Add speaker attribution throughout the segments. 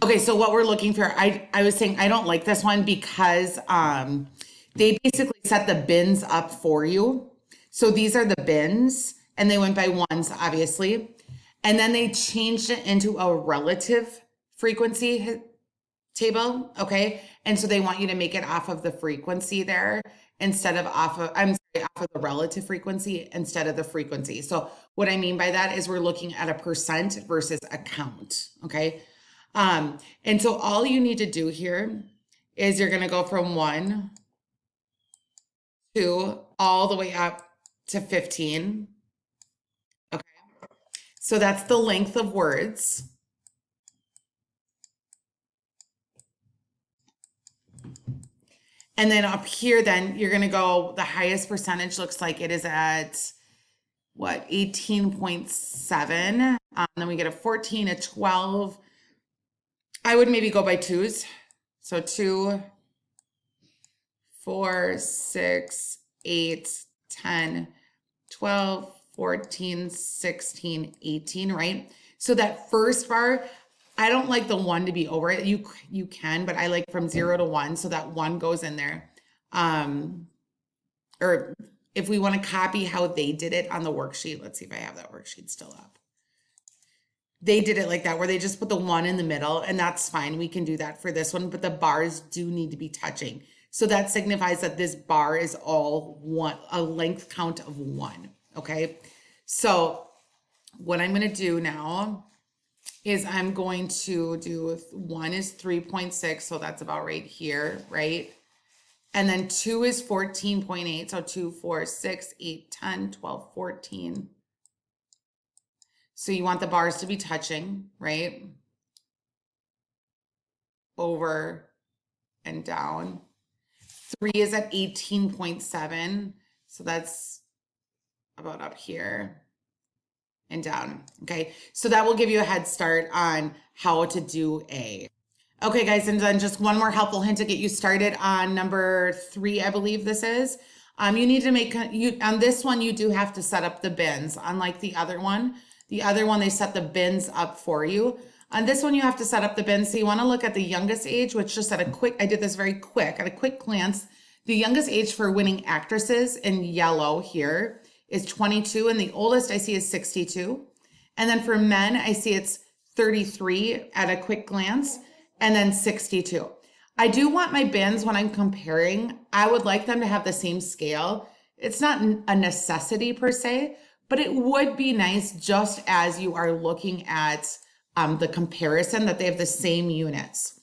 Speaker 1: Okay, so what we're looking for, I was saying I don't like this one because they basically set the bins up for you. So these are the bins, and they went by ones, obviously. And then they changed it into a relative frequency table, okay? And so they want you to make it off of the frequency there instead of off of, I'm sorry, off of the relative frequency instead of the frequency. So what I mean by that is we're looking at a percent versus a count, okay? And so all you need to do here is you're gonna go from 1 to all the way up to 15. Okay, so that's the length of words. And then up here, then you're gonna go, the highest percentage looks like it is at what, 18.7. Then we get a 14, a 12. I would maybe go by twos. So 2, 4, 6, 8, 10, 12, 14, 16, 18, right? So that first bar, I don't like the 1 to be over it. You can, but I like from 0 to 1, so that 1 goes in there. Or if we want to copy how they did it on the worksheet, let's see if I have that worksheet still up. They did it like that, where they just put the 1 in the middle, and that's fine. We can do that for this one, but the bars do need to be touching. So that signifies that this bar is all one, a length count of 1, okay? So what I'm gonna do now is I'm going to do 1 is 3.6, so that's about right here, right? And then 2 is 14.8, so 2, 4, 6, 8, 10, 12, 14. So you want the bars to be touching, right? Over and down. 3 is at 18.7, so that's about up here and down, okay? So that will give you a head start on how to do A. Okay, guys, and then just one more helpful hint to get you started on number 3, I believe this is. You need to make, on this one, you do have to set up the bins, unlike the other one. The other one, they set the bins up for you. On this one, you have to set up the bins. So you want to look at the youngest age, which just at a quick, I did this very quick, at a quick glance. The youngest age for winning actresses in yellow here is 22, and the oldest I see is 62. And then for men, I see it's 33 at a quick glance, and then 62. I do want my bins when I'm comparing, I would like them to have the same scale. It's not a necessity per se, but it would be nice just as you are looking at the comparison that they have the same units.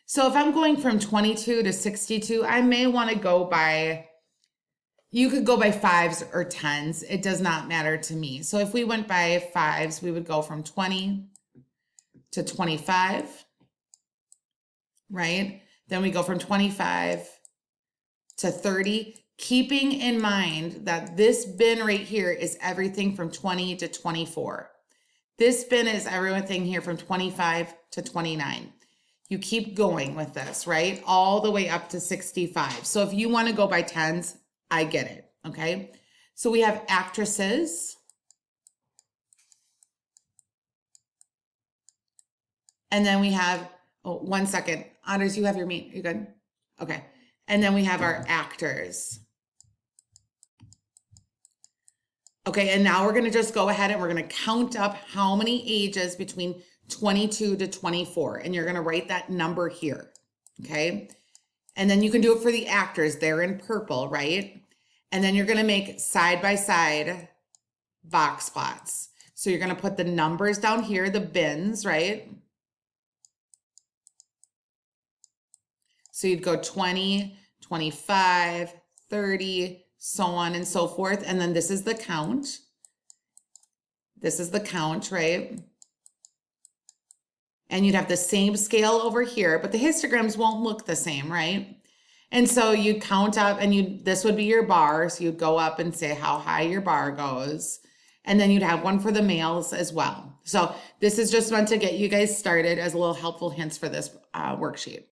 Speaker 1: So if I'm going from 22 to 62, I may want to go by, you could go by 5s or 10s. It does not matter to me. So if we went by 5s, we would go from 20 to 25, right? Then we go from 25 to 30, keeping in mind that this bin right here is everything from 20 to 24. This bin is everything here from 25 to 29. You keep going with this, right? All the way up to 65. So if you want to go by 10s, I get it, okay? So we have actresses. And then we have, oh, 1 second. Anders, you have your meat. You good? Okay. And then we have our actors. Okay, and now we're going to just go ahead and we're going to count up how many ages between 22 to 24. And you're going to write that number here, okay? And then you can do it for the actors. They're in purple, right? And then you're going to make side-by-side box plots. So you're going to put the numbers down here, the bins, right? So you'd go 20, 25, 30, so on and so forth. And then this is the count. This is the count, right? And you'd have the same scale over here, but the histograms won't look the same, right? And so you count up and this would be your bar. So you'd go up and say how high your bar goes. And then you'd have one for the males as well. So this is just meant to get you guys started as a little helpful hints for this worksheet.